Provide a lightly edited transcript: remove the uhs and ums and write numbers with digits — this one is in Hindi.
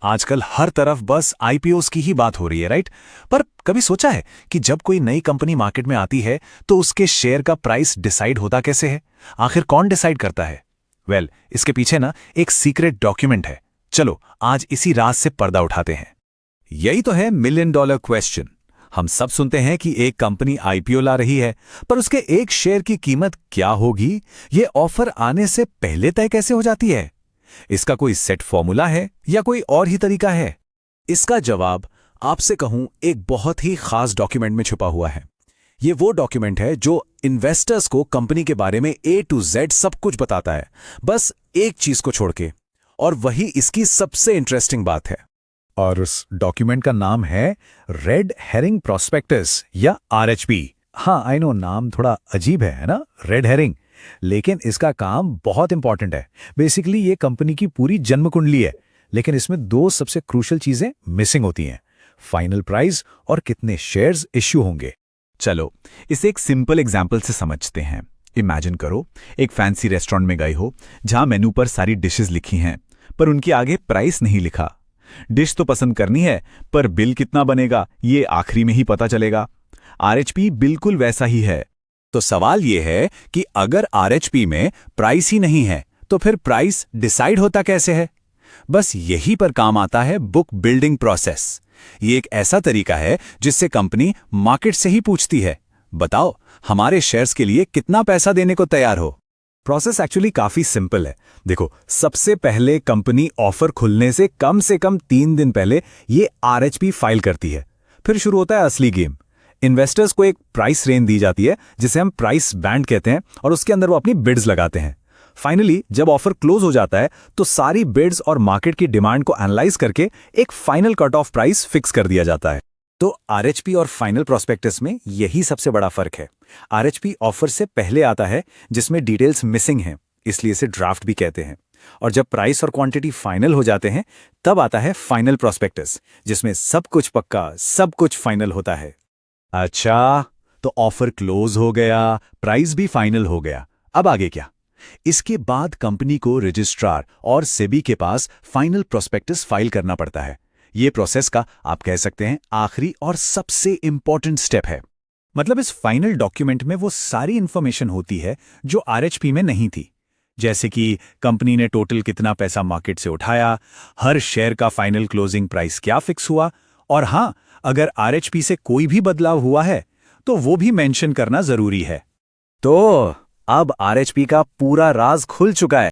आजकल हर तरफ बस आईपीओस की ही बात हो रही है, राइट? पर कभी सोचा है कि जब कोई नई कंपनी मार्केट में आती है तो उसके शेयर का प्राइस डिसाइड होता कैसे है? आखिर कौन डिसाइड करता है? इसके पीछे ना एक सीक्रेट डॉक्यूमेंट है। चलो आज इसी राज से पर्दा उठाते हैं। यही तो है मिलियन डॉलर क्वेश्चन। हम सब सुनते हैं कि एक कंपनी आईपीओ ला रही है, पर उसके एक शेयर की कीमत क्या होगी, ये ऑफर आने से पहले तय कैसे हो जाती है? इसका कोई सेट फॉर्मूला है या कोई और ही तरीका है? इसका जवाब आपसे कहूं एक बहुत ही खास डॉक्यूमेंट में छुपा हुआ है। ये वो डॉक्यूमेंट है जो इन्वेस्टर्स को कंपनी के बारे में A to Z सब कुछ बताता है, बस एक चीज को छोड़ के। और वही इसकी सबसे इंटरेस्टिंग बात है। और उस डॉक्यूमेंट का नाम है रेड हेरिंग प्रोस्पेक्टस या RHP। हाँ, आई नो, नाम थोड़ा अजीब है ना, रेड हेरिंग, लेकिन इसका काम बहुत इंपॉर्टेंट है। बेसिकली ये कंपनी की पूरी जन्म कुंडली है, लेकिन इसमें दो सबसे क्रूशियल चीजें मिसिंग होती हैं: फाइनल प्राइस और कितने शेयर्स इश्यू होंगे। चलो इसे एक सिंपल एग्जाम्पल से समझते हैं। इमेजिन करो एक फैंसी रेस्टोरेंट में गए हो जहां मेनू पर सारी डिशेस लिखी हैं, पर उनके आगे प्राइस नहीं लिखा। डिश तो पसंद करनी है, पर बिल कितना बनेगा ये आखिरी में ही पता चलेगा। RHP बिल्कुल वैसा ही है। तो सवाल यह है कि अगर RHP में प्राइस ही नहीं है तो फिर प्राइस डिसाइड होता कैसे है? बस यही पर काम आता है बुक बिल्डिंग प्रोसेस। ये एक ऐसा तरीका है जिससे कंपनी मार्केट से ही पूछती है, बताओ हमारे शेयर्स के लिए कितना पैसा देने को तैयार हो। प्रोसेस एक्चुअली काफी सिंपल है। देखो, सबसे पहले कंपनी ऑफर खुलने से कम 3 दिन पहले ये RHP फाइल करती है। फिर शुरू होता है असली गेम। इन्वेस्टर्स को एक प्राइस रेंज दी जाती है जिसे हम प्राइस बैंड कहते हैं, और उसके अंदर वो अपनी बिड्स लगाते हैं। फाइनली जब ऑफर क्लोज हो जाता है तो सारी बिड्स और मार्केट की डिमांड को एनालाइज करके एक final cut off price fix कर दिया जाता है। तो RHP और फाइनल प्रोस्पेक्टस में यही सबसे बड़ा फर्क है। RHP ऑफर से पहले आता है जिसमें डिटेल्स मिसिंग हैं, इसलिए इसे ड्राफ्ट भी कहते हैं। और जब प्राइस और क्वांटिटी फाइनल हो जाते हैं तब आता है फाइनल प्रोस्पेक्टस, जिसमें सब कुछ पक्का, सब कुछ फाइनल होता है। अच्छा, तो ऑफर क्लोज हो गया, प्राइस भी फाइनल हो गया, अब आगे क्या? इसके बाद कंपनी को रजिस्ट्रार और सेबी के पास फाइनल प्रोस्पेक्टस फाइल करना पड़ता है। ये प्रोसेस का आप कह सकते हैं आखिरी और सबसे इंपॉर्टेंट स्टेप है। मतलब इस फाइनल डॉक्यूमेंट में वो सारी इंफॉर्मेशन होती है जो RHP में नहीं थी, जैसे कि कंपनी ने टोटल कितना पैसा मार्केट से उठाया, हर शेयर का फाइनल क्लोजिंग प्राइस क्या फिक्स हुआ, और हाँ, अगर RHP से कोई भी बदलाव हुआ है तो वो भी मेंशन करना जरूरी है। तो अब RHP का पूरा राज खुल चुका है।